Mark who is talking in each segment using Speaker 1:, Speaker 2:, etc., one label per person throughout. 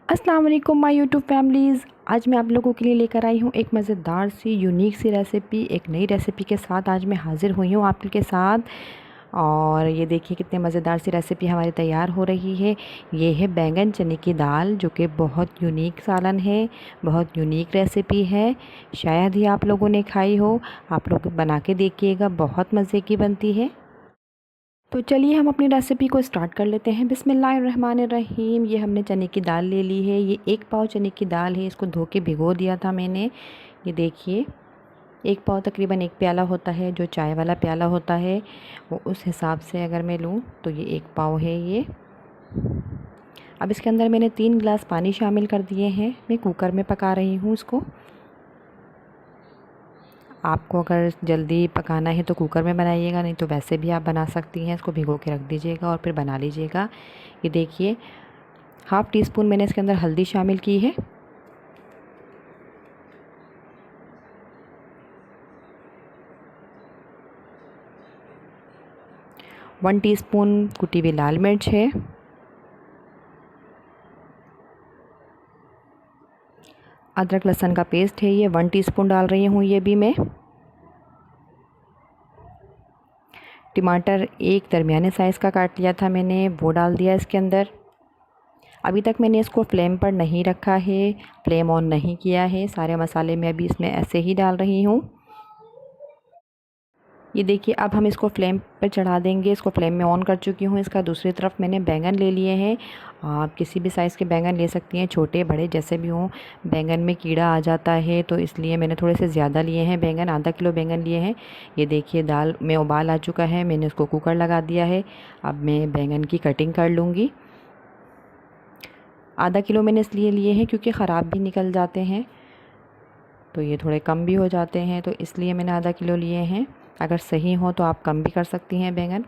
Speaker 1: अस्सलाम वालेकुम my YouTube families. आज मैं आप लोगों के लिए लेकर आई हूँ एक मज़ेदार सी यूनिक सी रेसिपी, एक नई रेसिपी के साथ आज मैं हाज़िर हुई हूँ आपके साथ। और ये देखिए कितने मज़ेदार सी रेसिपी हमारी तैयार हो रही है। ये है बैंगन चने की दाल, जो कि बहुत यूनिक सालन है, बहुत यूनिक रेसिपी है। शायद ही आप लोगों ने खाई हो। आप लोग बना के देखिएगा, बहुत मज़े की बनती है। तो चलिए हम अपनी रेसिपी को स्टार्ट कर लेते हैं। बिस्मिल्लाहिर्रहमानिर्रहीम। ये हमने चने की दाल ले ली है। ये 1 पाव चने की दाल है। इसको धो के भिगो दिया था मैंने। ये देखिए 1 पाव तकरीबन 1 प्याला होता है, जो चाय वाला प्याला होता है वो उस हिसाब से अगर मैं लूँ तो ये 1 पाव है ये। अब इसके अंदर मैंने 3 गिलास पानी शामिल कर दिए हैं। मैं कुकर में पका रही हूँ इसको। आपको अगर जल्दी पकाना है तो कुकर में बनाइएगा, नहीं तो वैसे भी आप बना सकती हैं। इसको भिगो के रख दीजिएगा और फिर बना लीजिएगा। ये देखिए 1/2 टी स्पून मैंने इसके अंदर हल्दी शामिल की है। वन टीस्पून कुटी हुई लाल मिर्च है। अदरक लहसुन का पेस्ट है, ये 1 टीस्पून डाल रही हूँ ये भी मैं। टमाटर एक दरमियाने साइज़ का काट लिया था मैंने, वो डाल दिया इसके अंदर। अभी तक मैंने इसको फ्लेम पर नहीं रखा है, फ्लेम ऑन नहीं किया है। सारे मसाले मैं अभी इसमें ऐसे ही डाल रही हूँ। ये देखिए अब हम इसको फ्लेम पर चढ़ा देंगे। इसको फ्लेम में ऑन कर चुकी हूँ। इसका दूसरी तरफ मैंने बैंगन ले लिए हैं। आप किसी भी साइज़ के बैंगन ले सकती हैं, छोटे बड़े जैसे भी हों। बैंगन में कीड़ा आ जाता है तो इसलिए मैंने थोड़े से ज़्यादा लिए हैं बैंगन, आधा किलो बैंगन लिए हैं। ये देखिए दाल में उबाल आ चुका है, मैंने उसको कुकर लगा दिया है। अब मैं बैंगन की कटिंग कर लूँगी। आधा किलो मैंने इसलिए लिए हैं क्योंकि ख़राब भी निकल जाते हैं, तो ये थोड़े कम भी हो जाते हैं, तो इसलिए मैंने आधा किलो लिए हैं। अगर सही हो तो आप कम भी कर सकती हैं बैंगन।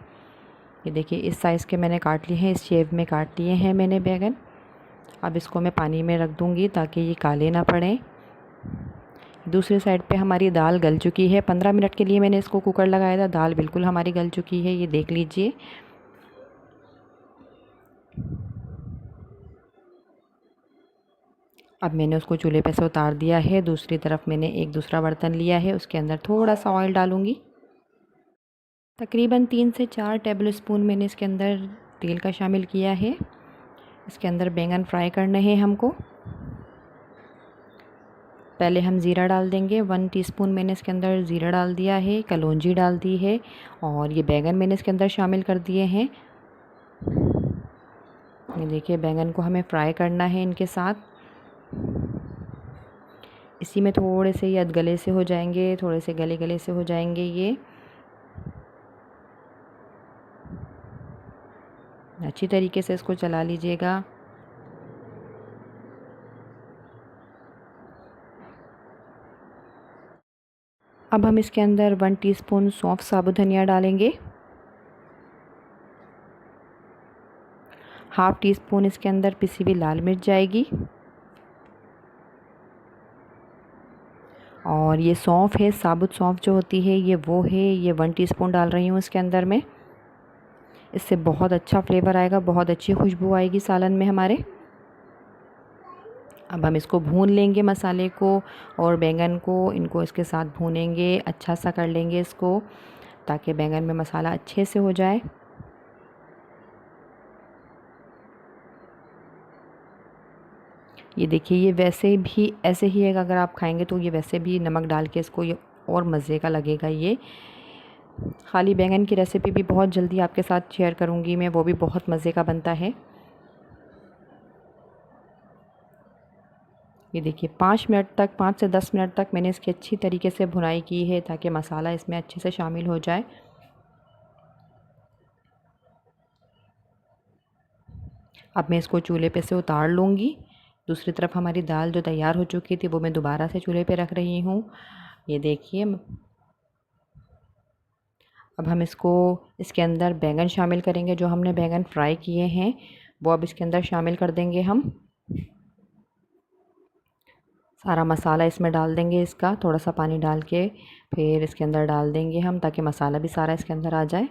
Speaker 1: ये देखिए इस साइज़ के मैंने काट लिए हैं, इस शेप में काट लिए हैं मैंने बैंगन। अब इसको मैं पानी में रख दूँगी ताकि ये काले ना पड़ें। दूसरी साइड पे हमारी दाल गल चुकी है। 15 मिनट के लिए मैंने इसको कुकर लगाया था। दाल बिल्कुल हमारी गल चुकी है, ये देख लीजिए। अब मैंने उसको चूल्हे पे से उतार दिया है। दूसरी तरफ मैंने एक दूसरा बर्तन लिया है, उसके अंदर थोड़ा सा ऑयल डालूँगी। तकरीबन 3 से 4 टेबल स्पून मैंने इसके अंदर तेल का शामिल किया है। इसके अंदर बैंगन फ्राई करने हैं हमको। पहले हम ज़ीरा डाल देंगे। 1 टीस्पून मैंने इसके अंदर ज़ीरा डाल दिया है, कलौंजी डाल दी है और ये बैंगन मैंने इसके अंदर शामिल कर दिए हैं। ये देखिए बैंगन को हमें फ्राई करना है इनके साथ। इसी में थोड़े से ये अधगले से हो जाएंगे, थोड़े से गले गले से हो जाएंगे ये। अच्छी तरीके से इसको चला लीजिएगा। अब हम इसके अंदर 1 टीस्पून सौंफ साबुत धनिया डालेंगे। 1/2 टीस्पून इसके अंदर पिसी हुई लाल मिर्च जाएगी। और ये सौंफ है, साबुत सौंफ जो होती है ये वो है, ये 1 टीस्पून डाल रही हूँ इसके अंदर मैं। इससे बहुत अच्छा फ्लेवर आएगा, बहुत अच्छी खुशबू आएगी सालन में हमारे। अब हम इसको भून लेंगे मसाले को और बैंगन को, इनको इसके साथ भूनेंगे, अच्छा सा कर लेंगे इसको ताकि बैंगन में मसाला अच्छे से हो जाए। ये देखिए ये वैसे भी ऐसे ही है, अगर आप खाएंगे तो ये वैसे भी नमक डाल के इसको ये और मज़े का लगेगा। ये खाली बैंगन की रेसिपी भी बहुत जल्दी आपके साथ शेयर करूँगी मैं, वो भी बहुत मज़े का बनता है। ये देखिए 5 मिनट तक, 5 से 10 मिनट तक मैंने इसकी अच्छी तरीके से भुनाई की है ताकि मसाला इसमें अच्छे से शामिल हो जाए। अब मैं इसको चूल्हे पे से उतार लूँगी। दूसरी तरफ हमारी दाल जो तैयार हो चुकी थी वो मैं दोबारा से चूल्हे पे रख रही हूँ। ये देखिए अब हम इसको, इसके अंदर बैंगन शामिल करेंगे। जो हमने बैंगन फ्राई किए हैं वो अब इसके अंदर शामिल कर देंगे हम। सारा मसाला इसमें डाल देंगे, इसका थोड़ा सा पानी डाल के फिर इसके अंदर डाल देंगे हम ताकि मसाला भी सारा इसके अंदर आ जाए।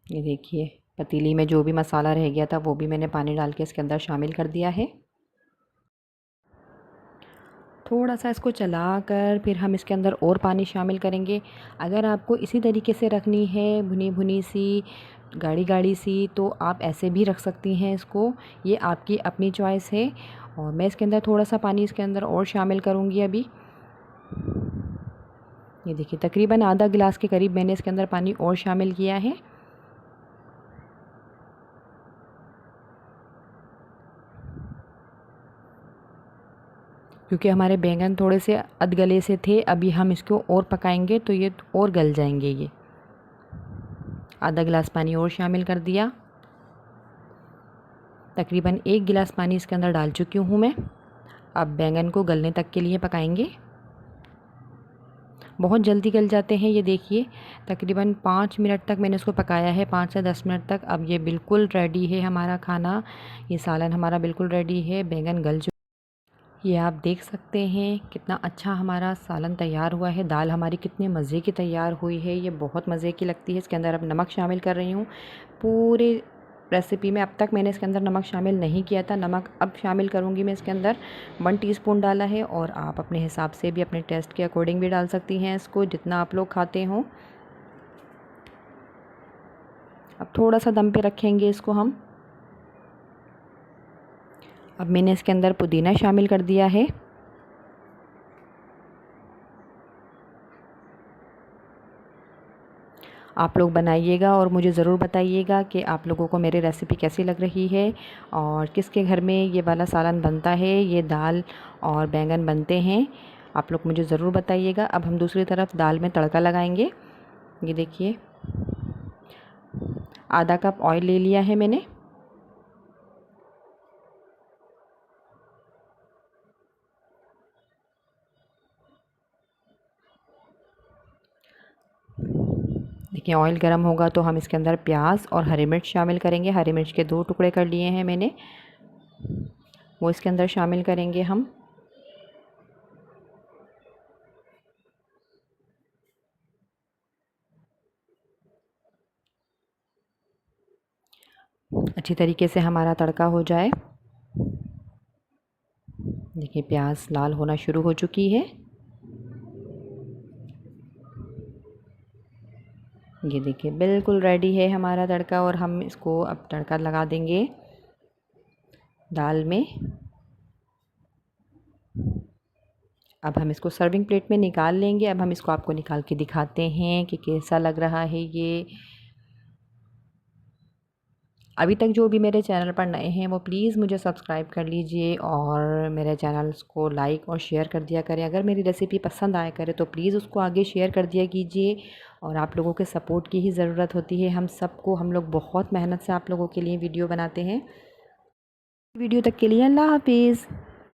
Speaker 1: ये देखिए पतीली में जो भी मसाला रह गया था वो भी मैंने पानी डाल के इसके अंदर शामिल कर दिया है। थोड़ा सा इसको चलाकर फिर हम इसके अंदर और पानी शामिल करेंगे। अगर आपको इसी तरीके से रखनी है भुनी भुनी सी गाढ़ी गाढ़ी सी तो आप ऐसे भी रख सकती हैं इसको, ये आपकी अपनी चॉइस है। और मैं इसके अंदर थोड़ा सा पानी इसके अंदर और शामिल करूँगी अभी। ये देखिए तकरीबन आधा गिलास के करीब मैंने इसके अंदर पानी और शामिल किया है। क्योंकि हमारे बैंगन थोड़े से अधगले से थे, अभी हम इसको और पकाएंगे तो ये और गल जाएंगे। ये आधा गिलास पानी और शामिल कर दिया। तकरीबन 1 गिलास पानी इसके अंदर डाल चुकी हूँ मैं। अब बैंगन को गलने तक के लिए पकाएंगे। बहुत जल्दी गल जाते हैं। ये देखिए तकरीबन 5 मिनट तक मैंने इसको पकाया है, 5 से 10 मिनट तक। अब ये बिल्कुल रेडी है हमारा खाना, ये सालन हमारा बिल्कुल रेडी है। बैंगन गल चुके, ये आप देख सकते हैं कितना अच्छा हमारा सालन तैयार हुआ है। दाल हमारी कितने मज़े की तैयार हुई है, ये बहुत मज़े की लगती है। इसके अंदर अब नमक शामिल कर रही हूँ। पूरे रेसिपी में अब तक मैंने इसके अंदर नमक शामिल नहीं किया था, नमक अब शामिल करूँगी मैं इसके अंदर। 1 टीस्पून डाला है और आप अपने हिसाब से भी अपने टेस्ट के अकॉर्डिंग भी डाल सकती हैं इसको, जितना आप लोग खाते हों। अब थोड़ा सा दम पे रखेंगे इसको हम। अब मैंने इसके अंदर पुदीना शामिल कर दिया है। आप लोग बनाइएगा और मुझे ज़रूर बताइएगा कि आप लोगों को मेरी रेसिपी कैसी लग रही है और किसके घर में ये वाला सालन बनता है, ये दाल और बैंगन बनते हैं। आप लोग मुझे ज़रूर बताइएगा। अब हम दूसरी तरफ दाल में तड़का लगाएंगे। ये देखिए आधा कप ऑयल ले लिया है मैंने। देखिए ऑयल गर्म होगा तो हम इसके अंदर प्याज और हरी मिर्च शामिल करेंगे। हरी मिर्च के 2 टुकड़े कर लिए हैं मैंने, वो इसके अंदर शामिल करेंगे हम। अच्छी तरीके से हमारा तड़का हो जाए। देखिए प्याज लाल होना शुरू हो चुकी है। ये देखिए बिल्कुल रेडी है हमारा तड़का और हम इसको अब तड़का लगा देंगे दाल में। अब हम इसको सर्विंग प्लेट में निकाल लेंगे। अब हम इसको आपको निकाल के दिखाते हैं कि कैसा लग रहा है ये। अभी तक जो भी मेरे चैनल पर नए हैं वो प्लीज़ मुझे सब्सक्राइब कर लीजिए और मेरे चैनल्स को लाइक और शेयर कर दिया करें। अगर मेरी रेसिपी पसंद आया करे तो प्लीज़ उसको आगे शेयर कर दिया कीजिए। और आप लोगों के सपोर्ट की ही ज़रूरत होती है हम सबको। हम लोग बहुत मेहनत से आप लोगों के लिए वीडियो बनाते हैं। वीडियो तक के लिए अल्लाह हाफिज़।